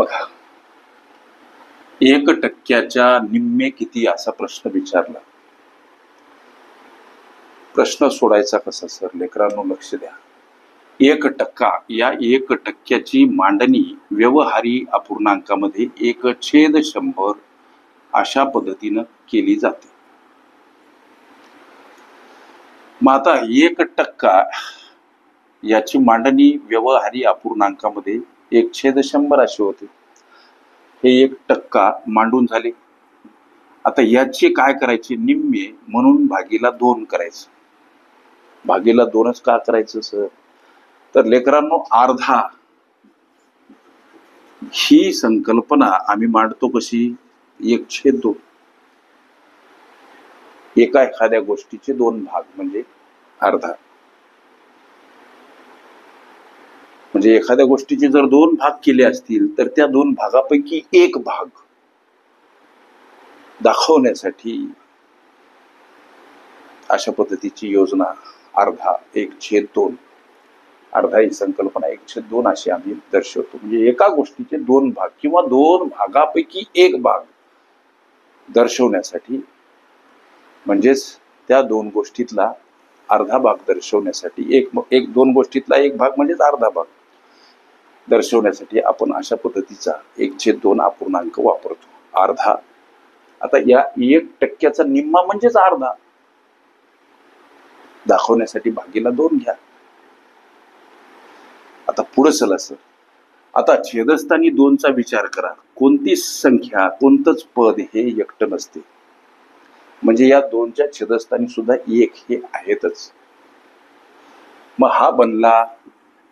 बघा, 1% निम्मे किती असा प्रश्न विचारला. प्रश्न सोडायचा कसा सर? लेकरांनो लक्ष द्या. 1% या 1%ची मांडणी व्यवहारी अपूर्णांकामध्ये 1/100 अशा पद्धतीनं केली जाते. मग आता 1% याची मांडणी व्यवहारी अपूर्णांकामध्ये 1/100 अशी होते. हे 1% मांडून झाले. आता याचे काय करायचे? निम्मे म्हणून भागीला 2 करायचं. भागीला 2च का करायचं सर? तर लेकरांनो, अर्धा ही संकल्पना आम्ही मांडतो कशी? 1/2. एखाद्या गोष्टीचे 2 भाग म्हणजे अर्धा. म्हणजे एखाद्या गोष्टीचे जर 2 भाग केले असतील तर त्या 2 भागापैकी 1 भाग दाखवण्यासाठी अशा पद्धतीची योजना अर्धा 1/2. अर्धा ही संकल्पना 1/2 अशी आम्ही दर्शवतो. म्हणजे एका गोष्टीचे 2 भाग किंवा 2 भागापैकी 1 भाग दर्शवण्यासाठी, म्हणजेच त्या 2 गोष्टीतला अर्धा भाग दर्शवण्यासाठी 2 गोष्टीतला 1 भाग म्हणजेच अर्धा भाग दर्शवण्यासाठी आपण अशा पद्धतीचा 1/2 अपूर्णांक वापरतो. अर्धा. आता या 1%चा निम्मा म्हणजेच अर्धा दाखवण्यासाठी भागीला 2 घ्या. आता पुढे चला सर. आता छेदस्थानी 2चा विचार करा. कोणतीच संख्या, कोणतंच पद हे एकटं नसते. म्हणजे या 2च्या छेदस्थानी सुद्धा 1 हे आहेतच. मग हा बनला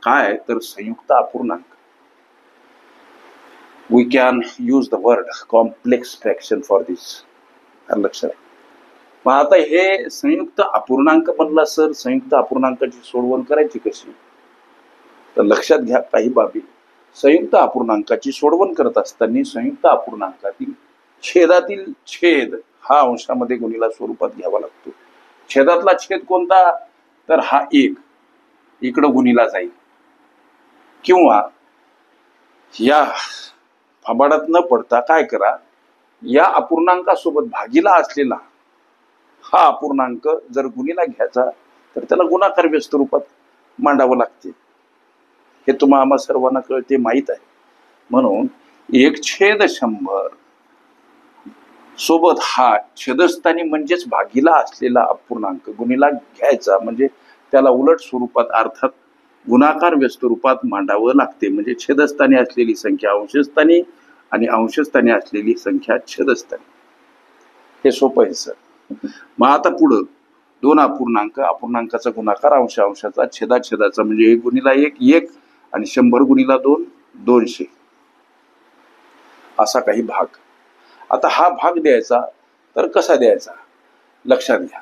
काय? तर संयुक्त अपूर्णांक. We can use the word complex fraction for this. लक्षात. मग आता हे संयुक्त अपूर्णांक बनला सर. संयुक्त अपूर्णांकाची सोडवण करायची कशी? तर लक्षात घ्या काही बाबी. संयुक्त अपूर्णांकाची सोडवण करत असताना संयुक्त अपूर्णांकातील छेदातील छेद हा अंशामध्ये गुणिला स्वरूपात घ्यावा लागतो. छेदातला छेद कोणता? तर हा 1 इकडं गुणिला जाईल. किंवा या फबाडात न पडता काय करा, या अपूर्णांकासोबत भागीला असलेला हा अपूर्णांक जर गुणिला घ्यायचा तर त्याला गुणाकार व्यस्त रूपात मांडावं लागते. हे तुम्हा आम्हा सर्वांना कळते, माहीत आहे. म्हणून 1/100 सोबत हा छेदस्थानी म्हणजेच भागीला असलेला अपूर्णांक गुणिला घ्यायचा, म्हणजे त्याला उलट स्वरूपात अर्थात गुणाकार व्यस्त रूपात मांडावं लागते. म्हणजे छेदस्थानी असलेली संख्या अंशस्थानी आणि अंशस्थानी असलेली संख्या छेदस्थानी. हे सोपं आहे सर. मग आता पुढं 2 अपूर्णांक, अपूर्णांकाचा गुणाकार अंशाचा, छेदाचा म्हणजे 1 गुणिला 1 आणि 100 गुणिला 2 200 असा काही भाग. आता हा भाग द्यायचा तर कसा द्यायचा? लक्षात घ्या.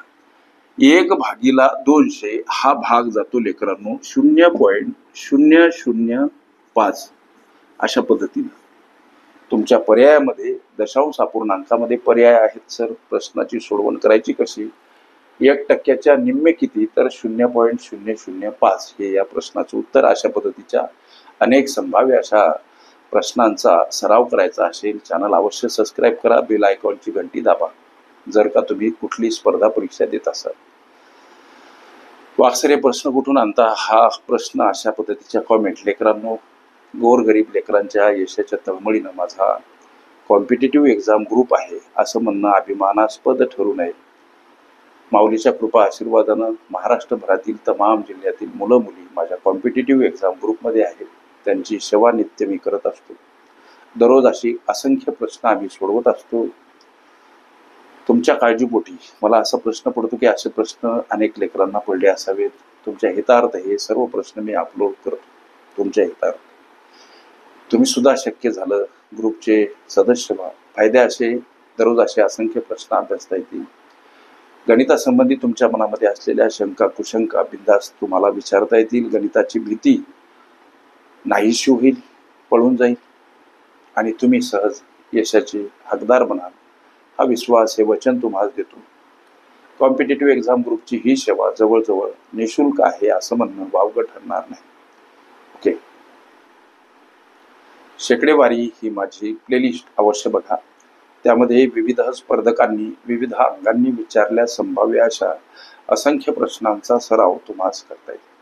1/200 हा भाग जातो लेकरांनो 0.005 अशा पद्धतीने. तुमच्या पर्यायामध्ये दशांश अपूर्णांकामध्ये पर्याय आहेत सर. प्रश्नाची सोडवण करायची कशी? 1%च्या निम्मे किती? तर 0.005 हे या प्रश्नाचं उत्तर. अशा पद्धतीच्या अनेक संभाव्य अशा प्रश्नांचा सराव करायचा असेल चॅनल अवश्य सबस्क्राईब करा. बेल आयकॉनची घंटी दाबा जर का तुम्ही कुठली स्पर्धा परीक्षा देत असाल. वाक्सरे प्रश्न कुठून आणता? हा प्रश्न अशा पद्धतीच्या कॉमेंट. लेकरांनो, गोरगरीब लेकरांच्या यशाच्या तळमळीनं माझा कॉम्पिटेटिव्ह एक्झाम ग्रुप आहे असं म्हणणं अभिमानास्पद ठरू नये. माऊलीच्या कृपा आशीर्वादानं महाराष्ट्रभरातील तमाम जिल्ह्यातील मुलं मुली माझ्या कॉम्पिटेटिव्ह एक्झाम ग्रुपमध्ये आहेत. त्यांची सेवा नित्य मी करत असतो. दररोज अशी असंख्य प्रश्न आम्ही सोडवत असतो. तुमच्या काळजीपोटी मला असा प्रश्न पडतो की असे प्रश्न अनेक लेकरांना पडले असावेत. तुमच्या हितार्थ हे सर्व प्रश्न मी अपलोड करतो. तुमच्या हितार्थ तुम्ही सुद्धा शक्य झालं ग्रुपचे सदस्य व्हा. फायदे असे दररोज असे असंख्य प्रश्न अभ्यासता येतील. गणितासंबंधी तुमच्या मनामध्ये असलेल्या शंका कुशंका बिंदास तुम्हाला विचारता येतील. गणिताची भीती नाहीशी होईल, पळून जाईल आणि तुम्ही सहज यशाचे हकदार बनाल. हा विश्वास, हे वचन तुम्हाला देतो. कॉम्पिटेटिव्ह एक्झाम ग्रुपची ही सेवा जवळजवळ निशुल्क आहे असं म्हणणं वावगं ठरणार नाही. ओके. शेकडेवारी ही माझी प्लेलिस्ट अवश्य बघा. त्यामध्ये विविध स्पर्धकांनी विविध अंगांनी विचारल्या संभाव्य अशा असंख्य प्रश्नांचा सराव तुम्हास करता येईल.